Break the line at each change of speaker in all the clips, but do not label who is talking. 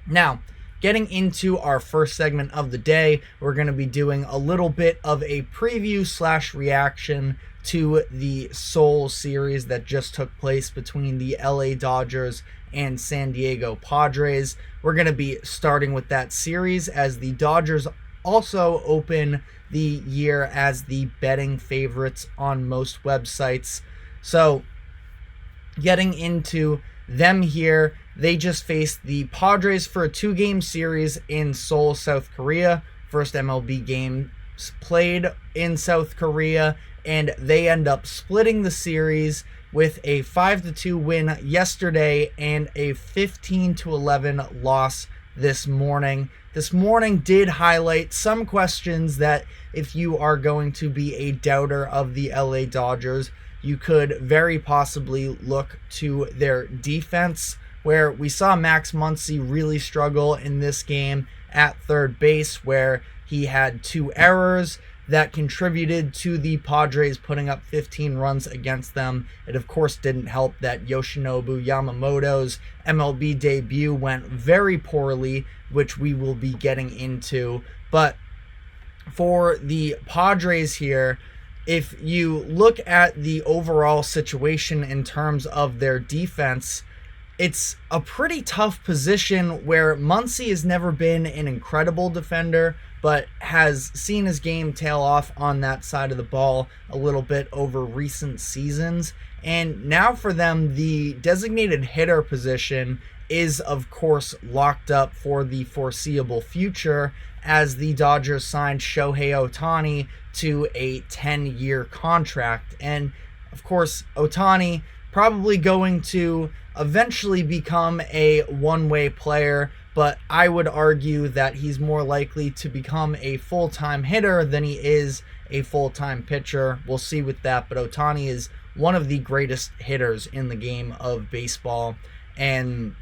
Now, getting into our first segment of the day, we're going to be doing a little bit of a preview / reaction to the Seoul Series that just took place between the LA Dodgers and San Diego Padres. We're going to be starting with that series as the Dodgers also open the year as the betting favorites on most websites. So, getting into them here, they just faced the Padres for a 2-game series in Seoul, South Korea. First MLB game played in South Korea, and they end up splitting the series with a 5-2 win yesterday and a 15-11 loss this morning. This morning did highlight some questions that if you are going to be a doubter of the LA Dodgers, you could very possibly look to their defense, where we saw Max Muncy really struggle in this game at third base, where he had 2 errors that contributed to the Padres putting up 15 runs against them. It of course didn't help that Yoshinobu Yamamoto's MLB debut went very poorly, which we will be getting into. But for the Padres here, if you look at the overall situation in terms of their defense, it's a pretty tough position where Muncy has never been an incredible defender, but has seen his game tail off on that side of the ball a little bit over recent seasons. And now for them, the designated hitter position is of course locked up for the foreseeable future, as the Dodgers signed Shohei Ohtani to a 10-year contract. And of course, Ohtani probably going to eventually become a one-way player, but I would argue that he's more likely to become a full-time hitter than he is a full-time pitcher. We'll see with that, but Ohtani is one of the greatest hitters in the game of baseball, and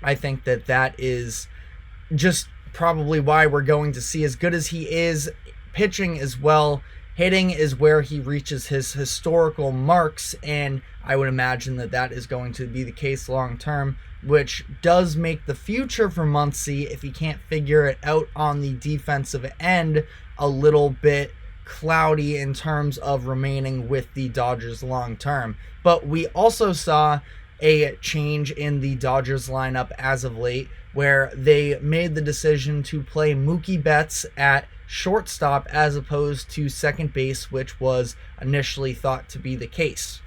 I think that that is just probably why we're going to see, as good as he is pitching as well, hitting is where he reaches his historical marks, and I would imagine that that is going to be the case long term, which does make the future for Muncy, if he can't figure it out on the defensive end, a little bit cloudy in terms of remaining with the Dodgers long term. But we also saw a change in the Dodgers lineup as of late, where they made the decision to play Mookie Betts at shortstop as opposed to second base, which was initially thought to be the case.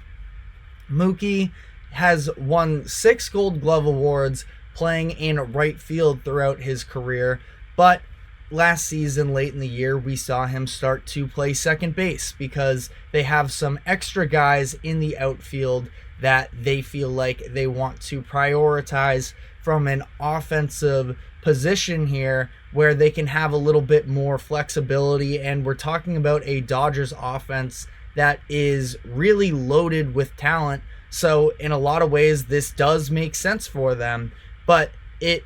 Mookie has won 6 Gold Glove awards playing in right field throughout his career, but last season, late in the year, we saw him start to play second base because they have some extra guys in the outfield that they feel like they want to prioritize from an offensive position here, where they can have a little bit more flexibility. And we're talking about a Dodgers offense that is really loaded with talent. So in a lot of ways, this does make sense for them. But it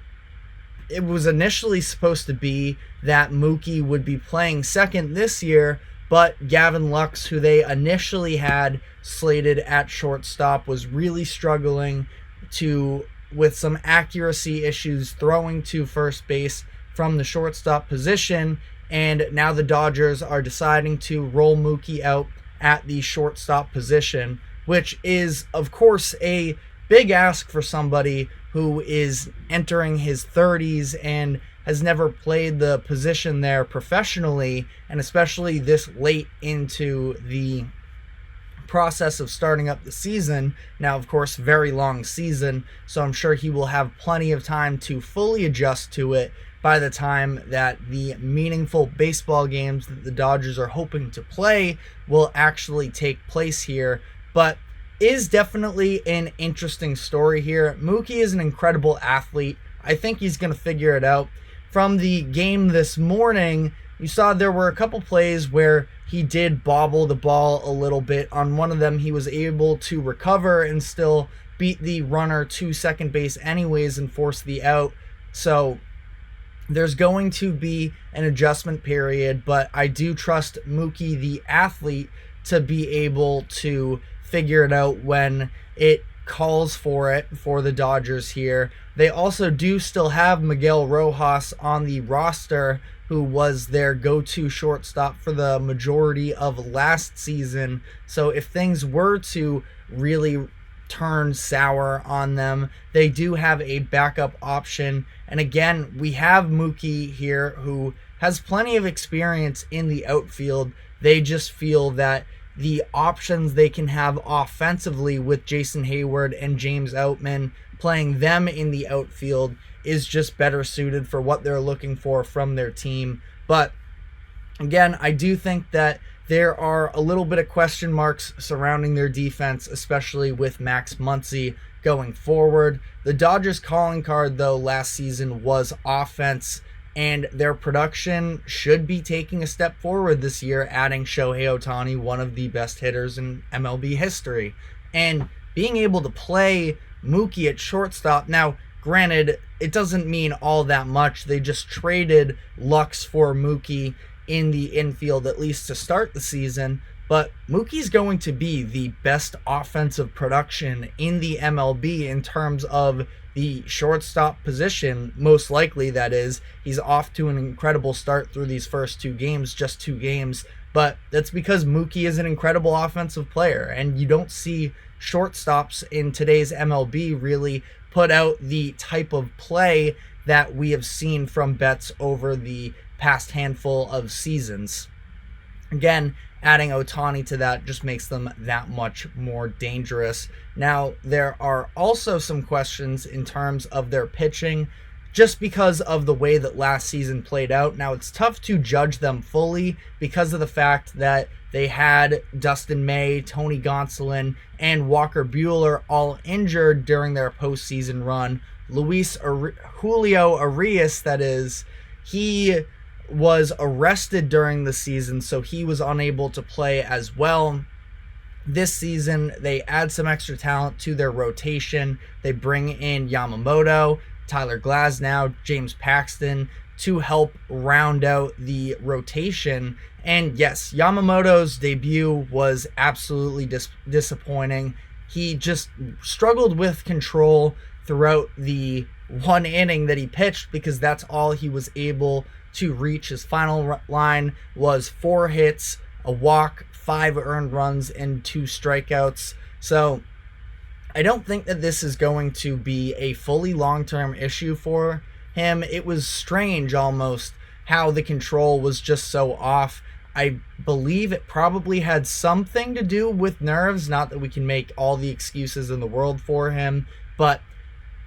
was initially supposed to be that Mookie would be playing second this year, but Gavin Lux, who they initially had slated at shortstop, was really struggling with some accuracy issues throwing to first base from the shortstop position, and now the Dodgers are deciding to roll Mookie out at the shortstop position, which is, of course, a big ask for somebody who is entering his 30s and has never played the position there professionally, and especially this late into the process of starting up the season. Now, of course, very long season, so I'm sure he will have plenty of time to fully adjust to it by the time that the meaningful baseball games that the Dodgers are hoping to play will actually take place here. But is definitely an interesting story here. Mookie is an incredible athlete. I think he's going to figure it out. From the game this morning, you saw there were a couple plays where he did bobble the ball a little bit. On one of them, he was able to recover and still beat the runner to second base anyways and force the out. So there's going to be an adjustment period, but I do trust Mookie, the athlete, to be able to figure it out when it calls for it for the Dodgers here. They also do still have Miguel Rojas on the roster, who was their go-to shortstop for the majority of last season. So if things were to really turn sour on them, they do have a backup option. And again, we have Mookie here, who has plenty of experience in the outfield. They just feel that the options they can have offensively with Jason Hayward and James Outman, playing them in the outfield, is just better suited for what they're looking for from their team. But again, I do think that there are a little bit of question marks surrounding their defense, especially with Max Muncy going forward. The Dodgers' calling card, though, last season was offense, and their production should be taking a step forward this year, adding Shohei Ohtani, one of the best hitters in MLB history, and being able to play Mookie at shortstop. Now, granted, it doesn't mean all that much. They just traded Lux for Mookie in the infield, at least to start the season, but Mookie's going to be the best offensive production in the MLB in terms of the shortstop position, most likely, that is. He's off to an incredible start through these first just two games, but that's because Mookie is an incredible offensive player, and you don't see shortstops in today's MLB really put out the type of play that we have seen from Betts over the past handful of seasons. Again, adding Ohtani to that just makes them that much more dangerous. Now, there are also some questions in terms of their pitching, just because of the way that last season played out. Now, it's tough to judge them fully because of the fact that they had Dustin May, Tony Gonsolin, and Walker Buehler all injured during their postseason run. Julio Arias, that is, he was arrested during the season, so he was unable to play as well. This season, they add some extra talent to their rotation. They bring in Yamamoto, Tyler Glasnow, James Paxton to help round out the rotation. And yes, Yamamoto's debut was absolutely disappointing. He just struggled with control throughout the one inning that he pitched, because that's all he was able to reach. His final line was 4 hits, a walk, 5 earned runs, and 2 strikeouts. So I don't think that this is going to be a fully long-term issue for him. It was strange almost how the control was just so off. I believe it probably had something to do with nerves, not that we can make all the excuses in the world for him, but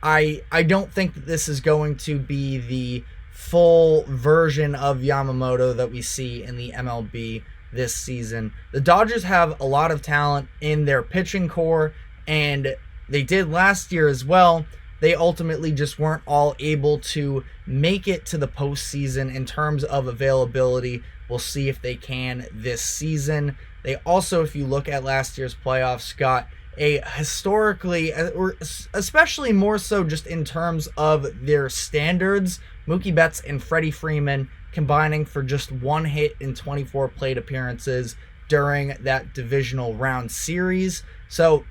I don't think that this is going to be the full version of Yamamoto that we see in the MLB this season. The Dodgers have a lot of talent in their pitching core, and they did last year as well. They ultimately just weren't all able to make it to the postseason in terms of availability. We'll see if they can this season. They also, if you look at last year's playoffs, got a historically, or especially more so just in terms of their standards, Mookie Betts and Freddie Freeman combining for just 1 hit in 24 plate appearances during that divisional round series. So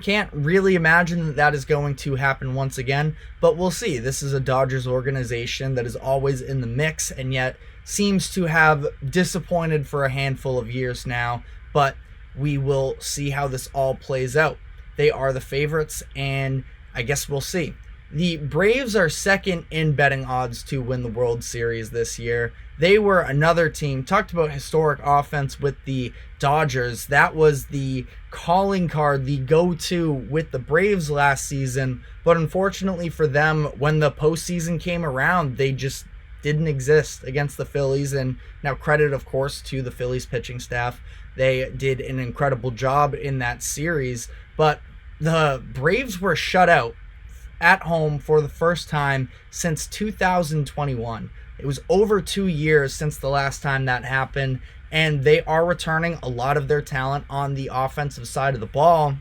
can't really imagine that that is going to happen once again, but we'll see. This is a Dodgers organization that is always in the mix and yet seems to have disappointed for a handful of years now, but we will see how this all plays out. They are the favorites, and I guess we'll see. The Braves are second in betting odds to win the World Series this year. They were another team, talked about historic offense with the Dodgers. That was the calling card, the go-to with the Braves last season. But unfortunately for them, when the postseason came around, they just didn't exist against the Phillies. And now credit, of course, to the Phillies pitching staff. They did an incredible job in that series. But the Braves were shut out at home for the first time since 2021. It was over 2 years since the last time that happened, and they are returning a lot of their talent on the offensive side of the ball.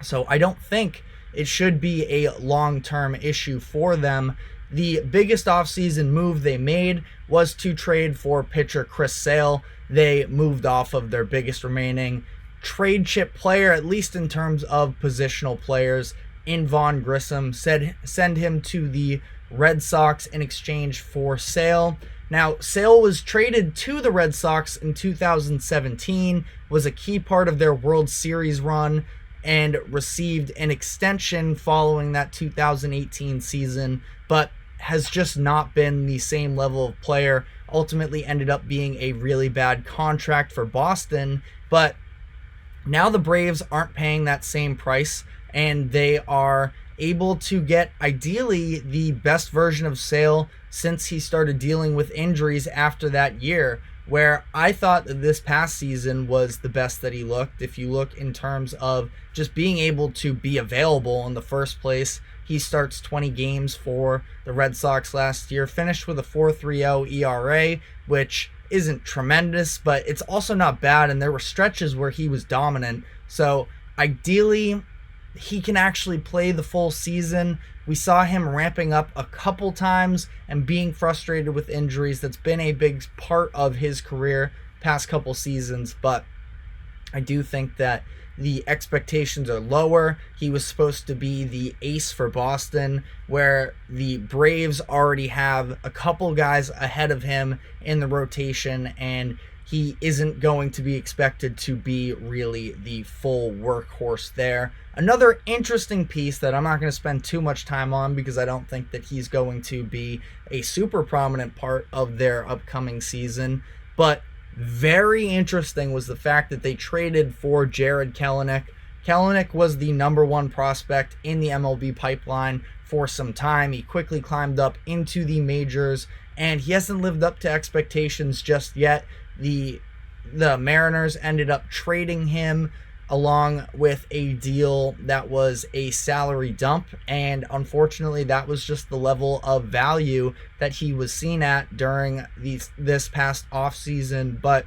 So I don't think it should be a long-term issue for them. The biggest offseason move they made was to trade for pitcher Chris Sale. They moved off of their biggest remaining trade chip player, at least in terms of positional players, in Vaughn Grissom. Send him to the Red Sox in exchange for Sale. Now, Sale was traded to the Red Sox in 2017, was a key part of their World Series run, and received an extension following that 2018 season, but has just not been the same level of player. Ultimately ended up being a really bad contract for Boston, but now the Braves aren't paying that same price, and they are able to get ideally the best version of Sale since he started dealing with injuries after that year, where I thought that this past season was the best that he looked. If you look in terms of just being able to be available in the first place, he starts 20 games for the Red Sox last year, finished with a 4.30 ERA, which isn't tremendous, but it's also not bad, and there were stretches where he was dominant. So ideally, he can actually play the full season. We saw him ramping up a couple times and being frustrated with injuries. That's been a big part of his career past couple seasons, but I do think that the expectations are lower. He was supposed to be the ace for Boston, where the Braves already have a couple guys ahead of him in the rotation, and he isn't going to be expected to be really the full workhorse there. Another interesting piece that I'm not going to spend too much time on because I don't think that he's going to be a super prominent part of their upcoming season, but very interesting was the fact that they traded for Jared Kelenic. Kelenic was the number one prospect in the MLB pipeline for some time. He quickly climbed up into the majors, and he hasn't lived up to expectations just yet. The Mariners ended up trading him along with a deal that was a salary dump, and unfortunately that was just the level of value that he was seen at during this past offseason. But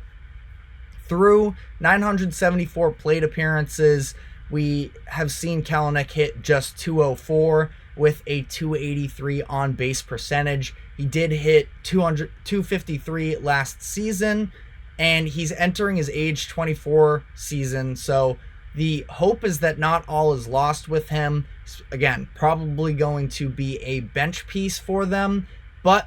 through 974 plate appearances, we have seen Kelenic hit just 204 with a 283 on base percentage. He did hit 253 last season, and he's entering his age 24 season, so the hope is that not all is lost with him. Again, probably going to be a bench piece for them, but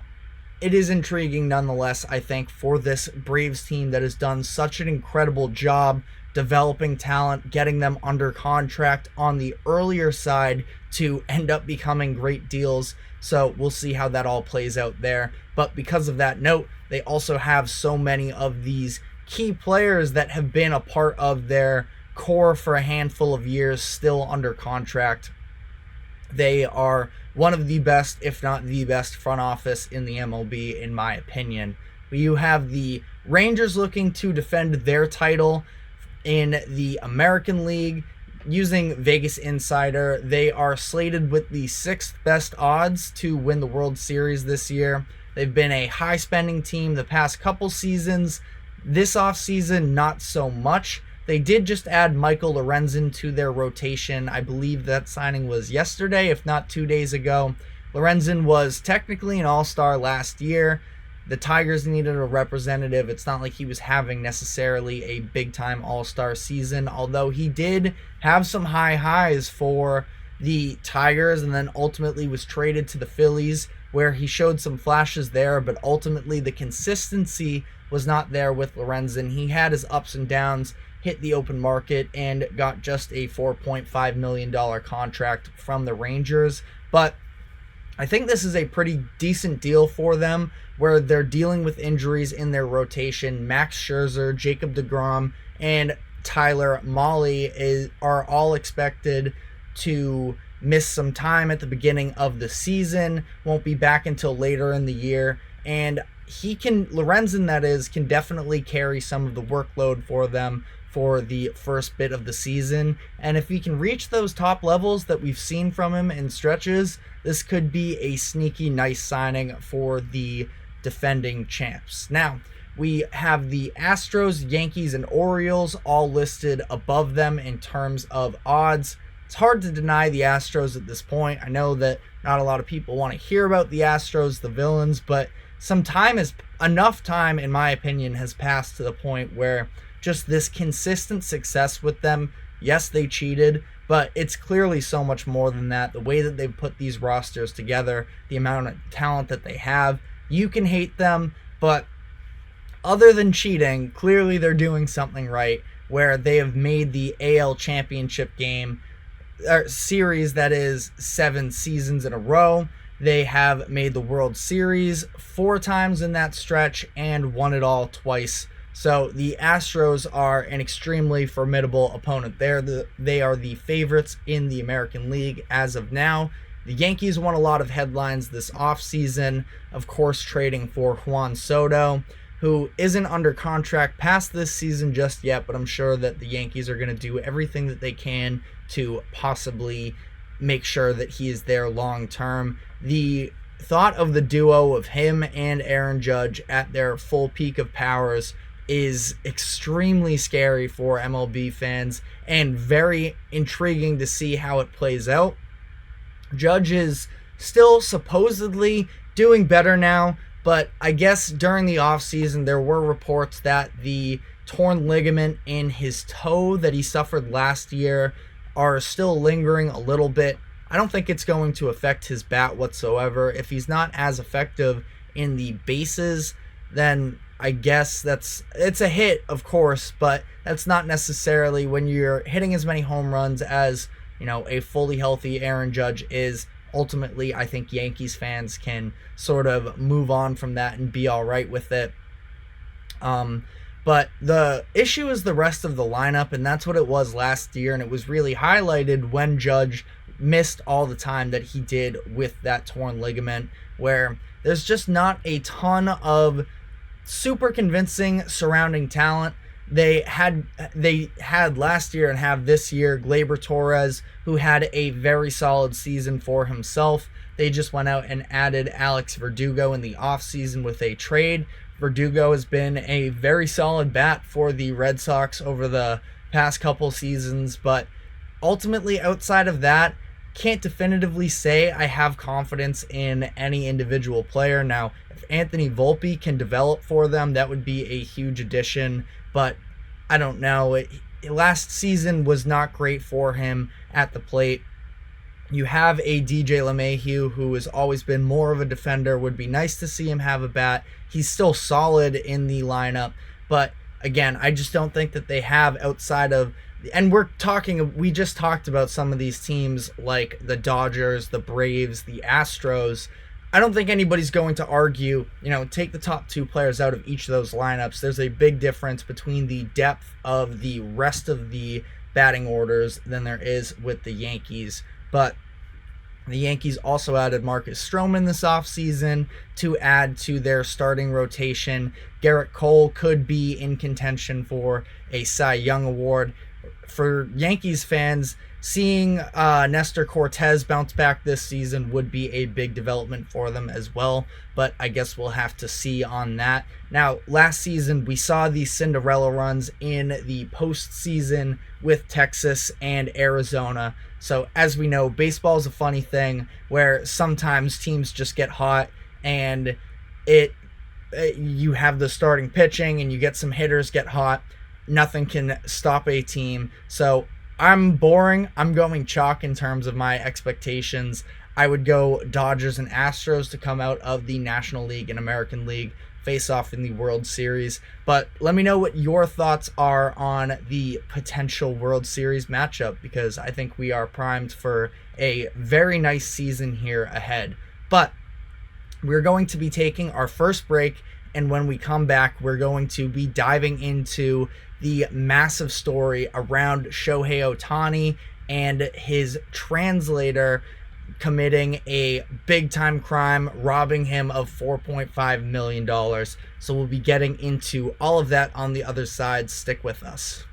it is intriguing nonetheless, I think, for this Braves team that has done such an incredible job developing talent, getting them under contract on the earlier side to end up becoming great deals. So we'll see how that all plays out there. But because of that note, they also have so many of these key players that have been a part of their core for a handful of years still under contract. They are one of the best, if not the best, front office in the MLB, in my opinion. You have the Rangers looking to defend their title in the American League. Using Vegas Insider, they are slated with the 6th best odds to win the World Series this year. They've been a high-spending team the past couple seasons. This offseason, not so much. They did just add Michael Lorenzen to their rotation. I believe that signing was yesterday, if not 2 days ago. Lorenzen was technically an all-star last year. The Tigers needed a representative. It's not like he was having necessarily a big-time all-star season, although he did have some high highs for the Tigers and then ultimately was traded to the Phillies, where he showed some flashes there, but ultimately the consistency was not there with Lorenzen. He had his ups and downs, hit the open market, and got just a $4.5 million contract from the Rangers. But I think this is a pretty decent deal for them, where they're dealing with injuries in their rotation. Max Scherzer, Jacob deGrom, and Tyler Mahle are all expected to miss some time at the beginning of the season, won't be back until later in the year, and Lorenzen, that is, can definitely carry some of the workload for them for the first bit of the season. And if he can reach those top levels that we've seen from him in stretches, this could be a sneaky nice signing for the defending champs. Now, we have the Astros, Yankees, and Orioles all listed above them in terms of odds. It's hard to deny the Astros at this point. I know that not a lot of people want to hear about the Astros, the villains, but enough time, in my opinion, has passed to the point where just this consistent success with them. Yes, they cheated, but it's clearly so much more than that. The way that they've put these rosters together, the amount of talent that they have, you can hate them, but other than cheating, clearly they're doing something right, where they have made the AL championship game series, that is 7 seasons in a row. They have made the World Series 4 times in that stretch and won it all twice. So the Astros are an extremely formidable opponent. They are the favorites in the American League as of now. The Yankees won a lot of headlines this offseason, of course trading for Juan Soto, who isn't under contract past this season just yet, but I'm sure that the Yankees are going to do everything that they can to possibly make sure that he is there long term. The thought of the duo of him and Aaron Judge at their full peak of powers is extremely scary for MLB fans and very intriguing to see how it plays out. Judge is still supposedly doing better now, but I guess during the offseason there were reports that the torn ligament in his toe that he suffered last year are still lingering a little bit. I don't think it's going to affect his bat whatsoever. If he's not as effective in the bases, then I guess it's a hit, of course, but that's not necessarily when you're hitting as many home runs as, a fully healthy Aaron Judge is. Ultimately, I think Yankees fans can sort of move on from that and be all right with it. But the issue is the rest of the lineup, and that's what it was last year, and it was really highlighted when Judge missed all the time that he did with that torn ligament, where there's just not a ton of super convincing surrounding talent. They had last year and have this year Gleyber Torres, who had a very solid season for himself. They just went out and added Alex Verdugo in the offseason with a trade. Verdugo has been a very solid bat for the Red Sox over the past couple seasons, but ultimately outside of that, can't definitively say I have confidence in any individual player. Now, if Anthony Volpe can develop for them, that would be a huge addition, but I don't know. Last season was not great for him at the plate. You have a DJ LeMahieu who has always been more of a defender. Would be nice to see him have a bat. He's still solid in the lineup, but again, I just don't think that they have outside of, and we just talked about some of these teams like the Dodgers, the Braves, the Astros. I don't think anybody's going to argue, take the top 2 players out of each of those lineups. There's a big difference between the depth of the rest of the batting orders than there is with the Yankees. But the Yankees also added Marcus Stroman this offseason to add to their starting rotation. Garrett Cole could be in contention for a Cy Young Award. For Yankees fans, seeing Nestor Cortez bounce back this season would be a big development for them as well, but I guess we'll have to see on that. Now, last season, we saw these Cinderella runs in the postseason with Texas and Arizona. So, as we know, baseball is a funny thing where sometimes teams just get hot and you have the starting pitching and you get some hitters get hot. Nothing can stop a team. So I'm boring. I'm going chalk in terms of my expectations. I would go Dodgers and Astros to come out of the National League and American League face off in the World Series. But let me know what your thoughts are on the potential World Series matchup, because I think we are primed for a very nice season here ahead. But we're going to be taking our first break, and when we come back, we're going to be diving into the massive story around Shohei Ohtani and his translator committing a big-time crime, robbing him of $4.5 million. So we'll be getting into all of that on the other side. Stick with us.